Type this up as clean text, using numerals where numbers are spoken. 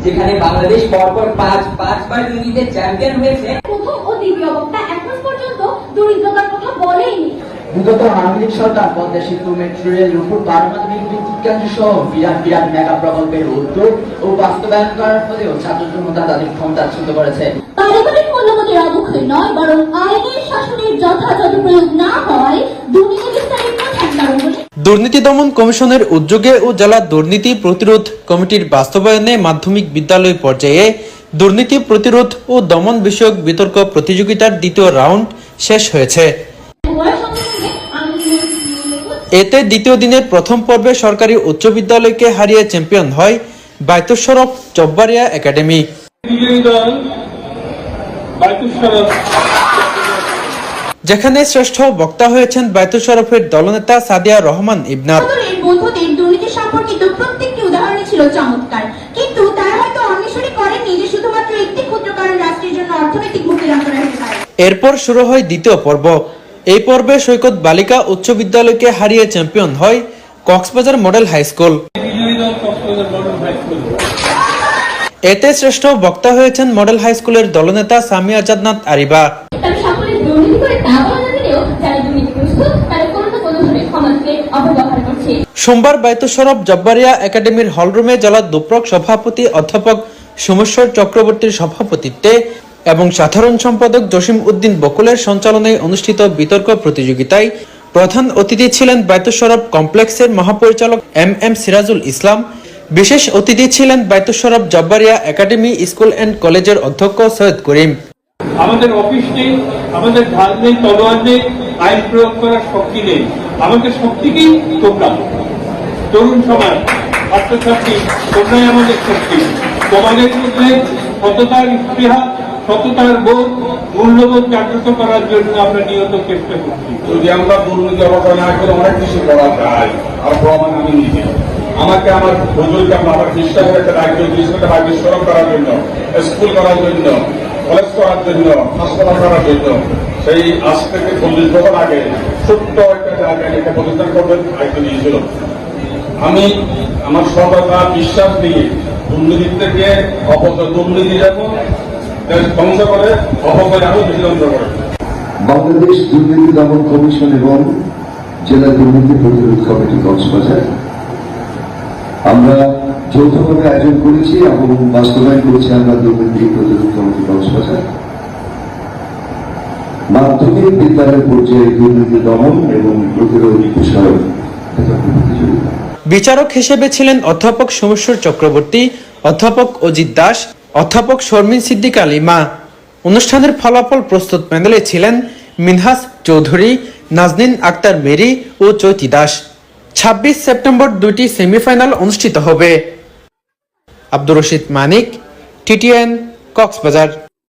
যেখানে বাংলাদেশ পরপর পাঁচবার দুর্নীতিতে চ্যাম্পিয়ন হয়েছে। প্রথম ও দ্বিতীয় বক্তা এখন পর্যন্ত দরিদ্রতার কথা বলেইনি। বিগত আওয়ামী লীগ সরকার পদ্মা সেতু, মেট্রো রেল, রূপপুর পারমাণবিক বিদ্যুৎ কেন্দ্র সহ বিরাট মেগা প্রকল্পের উদ্যোগ ও বাস্তবায়ন করার ফলেও ছাত্র জনতা তাদের ক্ষমতাচ্যুত করেছে। পারিবারিক মূল্যবোধের অবক্ষয় নয়, বরং আইনের শাসনের যথাযথ প্রয়োগ না হওয়ায় দুর্নীতি বিস্তারের প্রধান কারণ বলে। দুর্নীতি দমন কমিশনের উদ্যোগে ও জেলা দুর্নীতি প্রতিরোধ কমিটির বাস্তবায়নে মাধ্যমিক বিদ্যালয় পর্যায়ে দুর্নীতি প্রতিরোধ ও দমন বিষয়ক বিতর্ক প্রতিযোগিতার দ্বিতীয় রাউন্ড শেষ হয়েছে। এতে দ্বিতীয় দিনের প্রথম পর্বে সরকারি উচ্চ বিদ্যালয়কে হারিয়ে চ্যাম্পিয়ন হয় বায়তুল শরফ জব্বারিয়া একাডেমি। যেখানে শ্রেষ্ঠ বক্তা হয়েছেন বায়তুল শরফের দলনেতা সাদিয়া রহমান ইবনাত। বন্ধুদের দুর্নীতি সম্পর্কিত প্রত্যেকটি উদাহরণই ছিল চমৎকার, কিন্তু তারা হয়তো অন্বেষণই করেননি যে শুধুমাত্র একটি ক্ষুদ্র কারণ রাষ্ট্রের জন্য অর্থনৈতিক হুমকি যন্ত্রণা হতে পারে। এরপর শুরু হয় দ্বিতীয় পর্ব। এই পর্বে সৈকত বালিকা উচ্চ বিদ্যালয়কে হারিয়ে চ্যাম্পিয়ন হয় কক্সবাজার মডেল হাই স্কুল। এতে শ্রেষ্ঠ বক্তা হয়েছেন মডেল হাই স্কুলের দলনেতা সামিয়া জান্নাত আরিবা। সোমবার বায়তুল শরফ জব্বারিয়া একাডেমির হলরুমে জেলা দুপ্রক সভাপতি অধ্যাপক সোমেশ্বর চক্রবর্তীর সভাপতিত্বে এবং সাধারণ সম্পাদক জসিম উদ্দিন বকুলের সঞ্চালনায় অনুষ্ঠিত বিতর্ক প্রতিযোগিতায় প্রধান অতিথি ছিলেন বায়তুল শরফ কমপ্লেক্সের মহাপরিচালক এম সিরাজুল ইসলাম। বিশেষ অতিথি ছিলেন Baitul Shroff Jabbaria academy school and কলেজের অধ্যক্ষ সৈয়দ করিম। আমাদের অফিস নেই, আমাদের ঢাল নেই, তলোয়ার নেই, আইন প্রয়োগ করার শক্তি নেই। আমাদের শক্তিকেই তোমরা, তরুণ সমাজ, ছাত্রছাত্রী, তোমরাই আমাদের শক্তি। তোমাদের মধ্যে সততার স্পৃহা, সততার বোধ, মূল্যবোধ জাগ্রত করার জন্য আমরা নিয়ত চেষ্টা করছি। যদি আমরা দুর্নীতি অবদান না করে অনেক কিছু করা যায়, আর প্রমাণ আমি নিজে আমাকে আমার হুজুরকে আমার খ্রিস্টানের একটা দায়িত্ব দিয়েছিল, বাড়ি সড়ক করার জন্য, স্কুল করার জন্য, কলেজ করার জন্য, হাসপাতাল করার জন্য। সেই আজ থেকে 40 বছর আগে ছোট্ট একটা জায়গায় একটা প্রতিষ্ঠান করবেন দায়িত্ব দিয়েছিল। আমি আমার সততা বিশ্বাস দিয়ে দুর্নীতি থেকে দুর্নীতি যেমন ধ্বংস করে, অপকারে আরো বেশি ধ্বংস করে। বাংলাদেশ দুর্নীতি দমন কমিশন এবং জেলা দুর্নীতি প্রতিরোধ কমিটি কক্সবাজার আমরা যৌথভাবে আয়োজন করেছি এবং বাস্তবায়ন করছি আমরা দুর্নীতি প্রতিরোধ কমিটি কক্সবাজার মাধ্যমিক বিদ্যালয় পর্যায়ে দুর্নীতি দমন এবং প্রতিরোধ বিষয়ক প্রতিযোগিতা। বিচারক হিসেবে ছিলেন অধ্যাপক সোমেশ্বর চক্রবর্তী, অধ্যাপক অজিত দাস, অধ্যাপক শর্মিন সিদ্দিকা লিমা। অনুষ্ঠানের ফলাফল প্রস্তুত প্যানেলে ছিলেন মিনহাস চৌধুরী, নাজনীন আক্তার মেরি ও চৈতি দাস। 26 সেপ্টেম্বর দুইটি সেমিফাইনাল অনুষ্ঠিত হবে। আব্দুর রশিদ মানিক, TTN, কক্সবাজার।